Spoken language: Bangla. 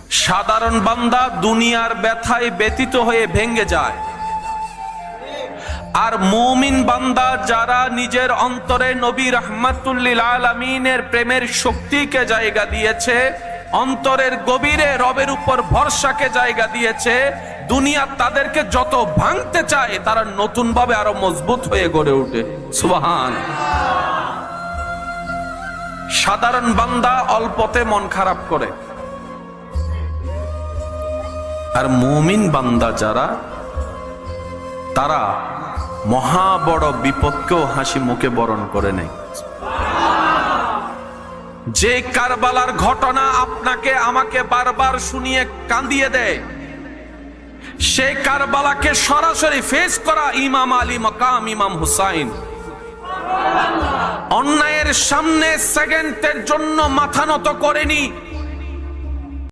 সাধারণ বান্দা দুনিয়ার ব্যথায় ব্যতীত হয়ে ভেঙে যায়, আর মুমিন বান্দা যারা নিজের অন্তরে নবী রাহমাতুল লিল আলামিনের প্রেমের শক্তিকে জায়গা দিয়েছে, অন্তরের গভীরে রবের উপর ভরসাকে জায়গা দিয়েছে, দুনিয়া তাদেরকে যত ভাঙতে চায় তারা নতুন ভাবে আরো মজবুত হয়ে গড়ে ওঠে। সুবহান। সাধারণ বান্দা অল্পতে মন খারাপ করে, আর মুমিন বান্দা যারা, তারা মহা বড় বিপদকেও হাসি মুখে বরণ করে নেয়। যে কারবালার ঘটনা আপনাকে আমাকে বারবার শুনিয়ে কাঁদিয়ে দেয়, সে কারবালাকে সরাসরি ফেস করা ইমাম আলী মাকাম ইমাম হুসাইন অন্যায়ের সামনে সেকেন্ডের জন্য মাথা নত করেনি।